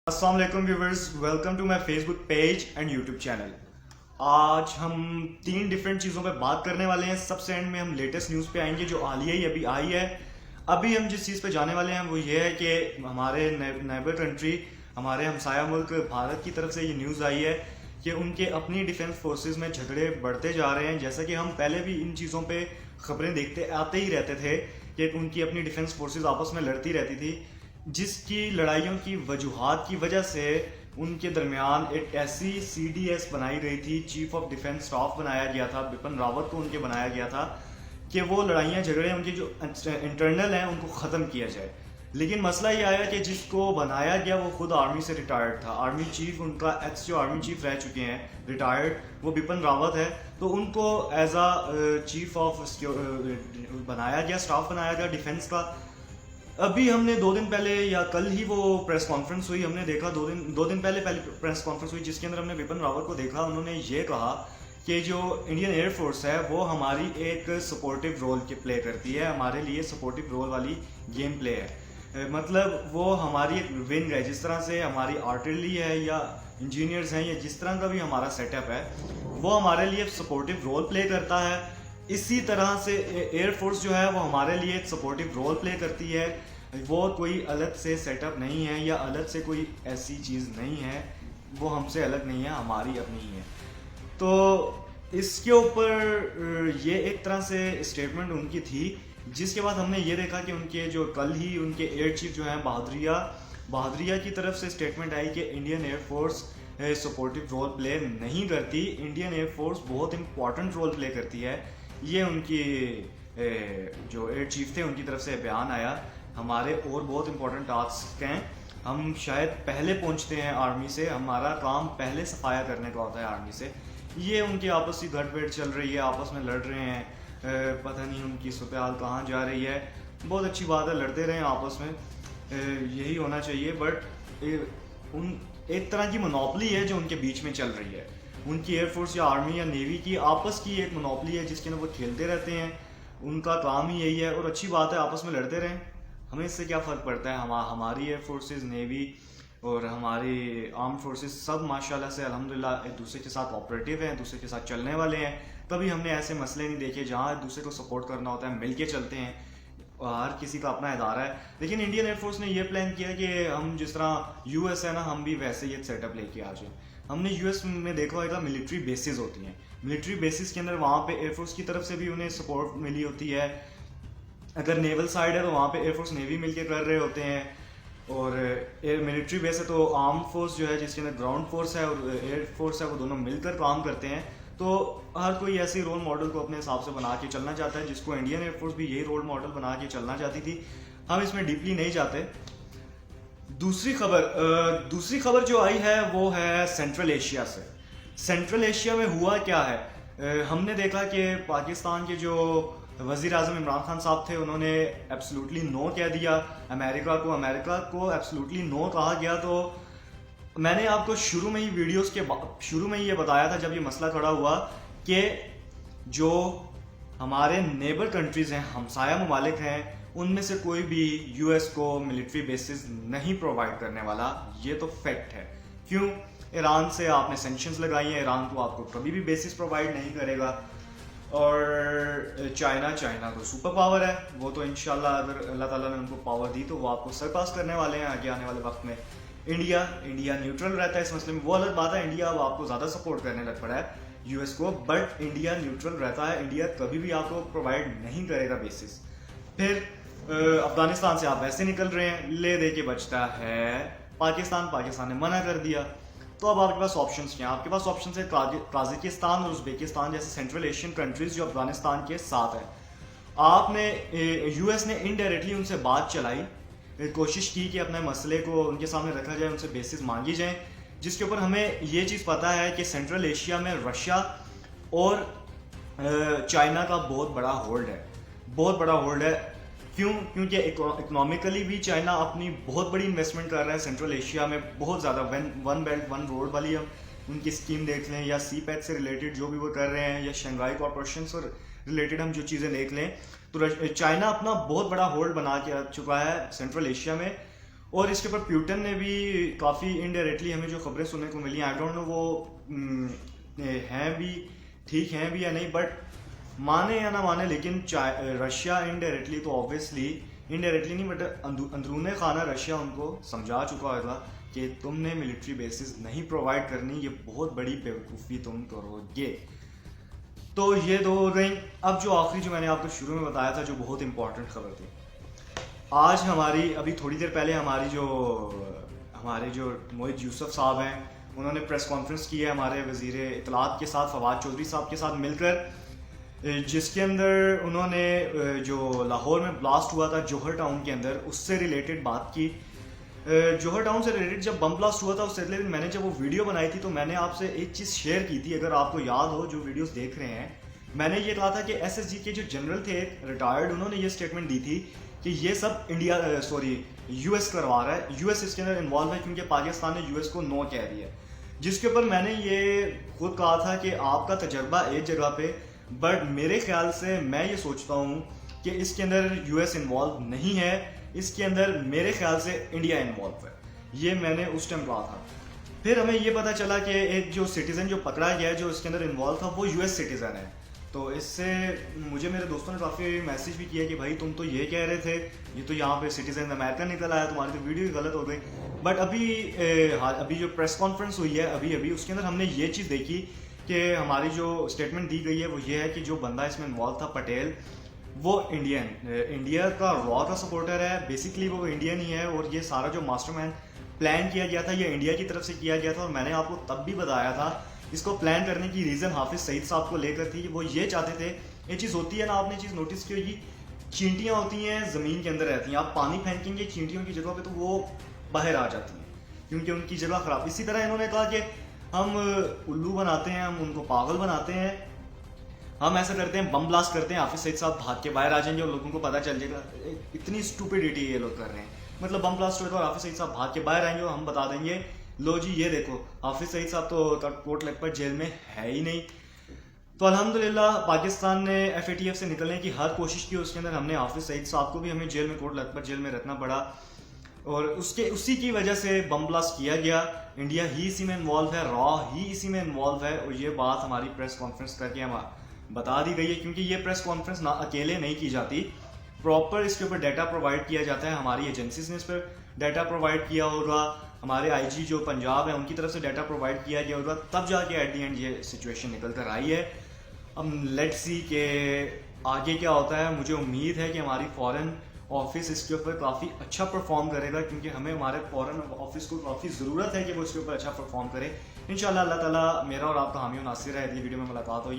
अस्सलाम वालेकुम viewers, welcome to my Facebook page and YouTube channel. आज हम तीन डिफरेंट चीज़ों पे बात करने वाले हैं। सबसे एंड में हम लेटेस्ट न्यूज़ पे आएंगे जो हालिया ही अभी आई है। अभी हम जिस चीज़ पे जाने वाले हैं वो ये है कि हमारे नेबर कंट्री, हमारे हमसाया मुल्क भारत की तरफ से ये न्यूज़ आई है कि उनके अपनी डिफेंस फोर्सेस में झगड़े बढ़ते जा रहे हैं। जैसा कि हम पहले भी इन चीज़ों पे खबरें देखते आते ही रहते थे कि उनकी अपनी डिफेंस फोर्सेस आपस में लड़ती रहती थी, जिसकी लड़ाइयों की वजूहात की वजह से उनके दरमियान एक ऐसी CDS बनाई गई थी, चीफ ऑफ डिफेंस स्टाफ बनाया गया था, बिपिन रावत को उनके बनाया गया था कि वो लड़ाइयाँ झगड़े उनके जो इंटरनल हैं उनको ख़त्म किया जाए। लेकिन मसला ये आया कि जिसको बनाया गया वो खुद आर्मी से रिटायर्ड था। आर्मी चीफ उनका एक्स जो आर्मी चीफ रह चुके हैं रिटायर्ड, वो बिपिन रावत है। तो उनको एज अ चीफ ऑफ बनाया गया, स्टाफ बनाया गया डिफेंस का। अभी हमने 2 दिन पहले या कल ही वो प्रेस कॉन्फ्रेंस हुई, हमने देखा दो दिन पहले प्रेस कॉन्फ्रेंस हुई जिसके अंदर हमने बिपिन रावत को देखा। उन्होंने ये कहा कि जो इंडियन एयरफोर्स है वो हमारी एक सपोर्टिव रोल प्ले करती है, हमारे लिए सपोर्टिव रोल वाली गेम प्ले है। मतलब वो हमारी एक विंग है, जिस तरह से हमारी आर्टिलरी है या इंजीनियर्स हैं या जिस तरह का भी हमारा सेटअप है वो हमारे लिए सपोर्टिव रोल प्ले करता है। इसी तरह से एयरफोर्स जो है वो हमारे लिए एक सपोर्टिव रोल प्ले करती है। वो कोई अलग से सेटअप नहीं है या अलग से कोई ऐसी चीज़ नहीं है, वो हमसे अलग नहीं है, हमारी अपनी ही है। तो इसके ऊपर ये एक तरह से स्टेटमेंट उनकी थी, जिसके बाद हमने ये देखा कि उनके जो कल ही उनके एयर चीफ जो हैं बहादुरिया की तरफ से स्टेटमेंट आई कि Indian air force supportive role play नहीं करती, इंडियन एयरफोर्स बहुत इंपॉर्टेंट रोल प्ले करती है। ये उनकी जो एयर चीफ थे उनकी तरफ से बयान आया। हमारे और बहुत इंपॉर्टेंट टास्क हैं, हम शायद पहले पहुंचते हैं आर्मी से, हमारा काम पहले सफाया करने का होता है आर्मी से। ये उनकी आपस की गठबेड़ चल रही है, आपस में लड़ रहे हैं, पता नहीं उनकी सूरत हाल कहाँ जा रही है। बहुत अच्छी बात है, लड़ते रहें आपस में, यही होना चाहिए। बट उन एक तरह की मोनोपली है जो उनके बीच में चल रही है, उनकी एयरफोर्स या आर्मी या नेवी की आपस की एक मोनोपली है जिसके अंदर वो खेलते रहते हैं। उनका काम ही यही है और अच्छी बात है, आपस में लड़ते रहें, हमें इससे क्या फ़र्क पड़ता है। हमारी एयर फोर्सेस, नेवी और हमारी आर्म फोर्सेस सब माशाल्लाह से अल्हम्दुलिल्लाह एक दूसरे के साथ ऑपरेटिव हैं, दूसरे के साथ चलने वाले हैं। कभी हमने ऐसे मसले नहीं देखे, जहाँ एक दूसरे को सपोर्ट करना होता है मिल के चलते हैं, हर किसी का अपना इदारा है। लेकिन इंडियन एयरफोर्स ने ये प्लान किया कि हम जिस तरह US है ना, हम भी वैसे ही एक सेटअप लेके आ जाए। हमने US में देखा होगा मिलिट्री बेसिस होती हैं, मिलिट्री बेसिस के अंदर वहाँ पे एयरफोर्स की तरफ से भी उन्हें सपोर्ट मिली होती है। अगर नेवल साइड है तो वहाँ पे एयरफोर्स नेवी मिलके कर रहे होते हैं, और एयर मिलिट्री बेस है तो आर्म फोर्स जो है जिसके अंदर ग्राउंड फोर्स है और एयर फोर्स है वो दोनों मिलकर काम करते हैं। तो हर कोई ऐसे रोल मॉडल को अपने हिसाब से बना के चलना चाहता है, जिसको इंडियन एयरफोर्स भी यही रोल मॉडल बना के चलना चाहती थी। हम इसमें डीपली नहीं जाते। दूसरी खबर जो आई है वो है सेंट्रल एशिया से। सेंट्रल एशिया में हुआ क्या है, हमने देखा कि पाकिस्तान के जो वज़ीर आज़म इमरान खान साहब थे उन्होंने एब्सोल्युटली नो कह दिया अमेरिका को एब्सोल्युटली नो कहा गया। तो मैंने आपको शुरू में ही वीडियोस के शुरू में ही ये बताया था जब ये मसला खड़ा हुआ कि जो हमारे नेबर कंट्रीज हैं, हमसाया ममालिक हैं, उनमें से कोई भी US को मिलिट्री बेसिस नहीं प्रोवाइड करने वाला। ये तो फैक्ट है। क्यों? ईरान से आपने सेंक्शंस लगाई हैं, ईरान तो आपको कभी भी बेसिस प्रोवाइड नहीं करेगा। और चाइना तो सुपर पावर है, वो तो इंशाल्लाह अगर अल्लाह ताला ने उनको पावर दी तो वो आपको सरपास करने वाले हैं आगे आने वाले वक्त में। इंडिया न्यूट्रल रहता है इस मसले में, वो अलग बात है। इंडिया अब आपको ज़्यादा सपोर्ट करने लग पड़ा है US को, बट इंडिया न्यूट्रल रहता है। इंडिया कभी भी आपको प्रोवाइड नहीं करेगा बेसिस। फिर अफगानिस्तान से आप वैसे निकल रहे हैं, ले दे के बचता है पाकिस्तान ने मना कर दिया। तो अब आपके पास ऑप्शंस क्या हैं? आपके पास ऑप्शन है ताजिकिस्तान और उज़्बेकिस्तान जैसे सेंट्रल एशियन कंट्रीज जो अफगानिस्तान के साथ है। आपने US ने इनडायरेक्टली उनसे बात चलाई, कोशिश की कि अपने मसले को उनके सामने रखा जाए, उनसे बेसिस मांगी जाए, जिसके ऊपर हमें ये चीज़ पता है कि सेंट्रल एशिया में रशिया और चाइना का बहुत बड़ा होल्ड है। क्यों? क्योंकि इकोनॉमिकली भी चाइना अपनी बहुत बड़ी इन्वेस्टमेंट कर रहा है सेंट्रल एशिया में, बहुत ज़्यादा। वन बेल्ट वन रोड वाली हम उनकी स्कीम देख लें, या CPEC से रिलेटेड जो भी वो कर रहे हैं, या शंघाई कॉर्पोरेशन से रिलेटेड हम जो चीज़ें देख लें, तो चाइना अपना बहुत बड़ा होल्ड बना के रख चुका है सेंट्रल एशिया में। और इसके ऊपर प्यूटन ने भी काफ़ी इनडायरेक्टली हमें जो खबरें सुनने को मिली, आई डोंट नो वो हैं भी ठीक हैं भी या नहीं, बट माने या ना माने, लेकिन रशिया इनडायरेक्टली तो ऑब्वियसली इनडायरेक्टली नहीं बट अंदरूने खाना रशिया उनको समझा चुका होगा कि तुमने मिलिट्री बेसिस नहीं प्रोवाइड करनी, ये बहुत बड़ी बेवकूफ़ी तुम करोगे। तो ये दो हो गई। अब जो आखिरी जो मैंने आपको शुरू में बताया था जो बहुत इंपॉर्टेंट खबर थी, आज हमारी अभी थोड़ी देर पहले हमारे जो मोहित यूसुफ साहब हैं, उन्होंने प्रेस कॉन्फ्रेंस की है हमारे वज़ीर इत्तलात के साथ फवाद चौधरी साहब के साथ मिलकर, जिसके अंदर उन्होंने जो लाहौर में ब्लास्ट हुआ था जौहर टाउन के अंदर, उससे रिलेटेड बात की। जौहर टाउन से रिलेटेड जब बम ब्लास्ट हुआ था उससे रिलेटेड मैंने जब वो वीडियो बनाई थी तो मैंने आपसे एक चीज़ शेयर की थी, अगर आपको याद हो जो वीडियोस देख रहे हैं, मैंने ये कहा था कि एसएसजी के जो जनरल थे रिटायर्ड, उन्होंने ये स्टेटमेंट दी थी कि ये सब यूएस करवा रहा है, यूएस इसके अंदर इन्वॉल्व है क्योंकि पाकिस्तान ने यूएस को नो कह दिया। जिसके ऊपर मैंने ये खुद कहा था कि आपका तजर्बा एक जगह पे, बट मेरे ख्याल से मैं ये सोचता हूँ कि इसके अंदर यूएस इन्वॉल्व नहीं है, इसके अंदर मेरे ख्याल से इंडिया इन्वॉल्व है। ये मैंने उस टाइम कहा था। फिर हमें ये पता चला कि एक जो सिटीज़न जो पकड़ा गया जो इसके अंदर इन्वॉल्व था वो यूएस सिटीज़न है। तो इससे मुझे मेरे दोस्तों ने काफ़ी मैसेज भी किया कि भाई तुम तो ये कह रहे थे, ये तो यहाँ पे सिटीज़न अमेरिका निकल आया, तुम्हारी तो वीडियो गलत हो गई। बट अभी जो प्रेस कॉन्फ्रेंस हुई है अभी उसके अंदर हमने ये चीज़ देखी कि हमारी जो स्टेटमेंट दी गई है वो ये है कि जो बंदा इसमें इन्वॉल्व था पटेल, वो इंडिया का रॉ का सपोर्टर है, बेसिकली वो इंडियन ही है, और ये सारा जो मास्टरमाइंड प्लान किया गया था ये इंडिया की तरफ से किया गया था। और मैंने आपको तब भी बताया था इसको प्लान करने की रीज़न हाफिज सईद साहब को लेकर थी, वो ये चाहते थे, ये चीज़ होती है ना, आपने चीज़ नोटिस की होगी, चींटियाँ होती हैं ज़मीन के अंदर रहती हैं, आप पानी फेंकेंगे चींटियों की जगह पे तो वो बाहर आ जाती हैं क्योंकि उनकी जगह ख़राब। इसी तरह इन्होंने कहा कि हम उल्लू बनाते हैं, हम उनको पागल बनाते हैं, हम ऐसा करते हैं, बम ब्लास्ट करते हैं, हाफिज सईद साहब भाग के बाहर आ जाएंगे और लोगों को पता चल जाएगा। इतनी स्टूपिडिटी ये लोग कर रहे हैं, मतलब बम ब्लास्ट होगा और हाफिज सईद साहब भाग के बाहर आएंगे और हम बता देंगे लो जी ये देखो हाफिज सईद साहब तो कोट लखपत जेल में है ही नहीं। तो अल्हम्दुलिल्लाह पाकिस्तान ने FATF से निकलने की हर कोशिश की, उसके अंदर हमने हाफिज सईद साहब को भी हमें जेल में कोट लखपत जेल में रखना पड़ा और उसी की वजह से बम ब्लास्ट किया गया। इंडिया ही इसी में इन्वॉल्व है, रॉ ही इसी में इन्वॉल्व है, और ये बात हमारी प्रेस कॉन्फ्रेंस करके हम बता दी गई है क्योंकि ये प्रेस कॉन्फ्रेंस ना अकेले नहीं की जाती, प्रॉपर इसके ऊपर डाटा प्रोवाइड किया जाता है। हमारी एजेंसीज ने इस पर डाटा प्रोवाइड किया होगा, हमारे IG जो पंजाब है उनकी तरफ से डाटा प्रोवाइड किया गया होगा, तब जाके एट दी एंड ये सिचुएशन निकल कर आई है। अब लेट्स सी के आगे क्या होता है। मुझे उम्मीद है कि हमारी फॉरेन ऑफिस इसके ऊपर काफ़ी अच्छा परफॉर्म करेगा क्योंकि हमें हमारे फॉरेन ऑफिस को काफ़ी ज़रूरत है कि वो इसके ऊपर अच्छा परफॉर्म करे। इंशाल्लाह अल्लाह ताला मेरा और आपका हामी और नासिर है। अगली वीडियो में मुलाकात होगी।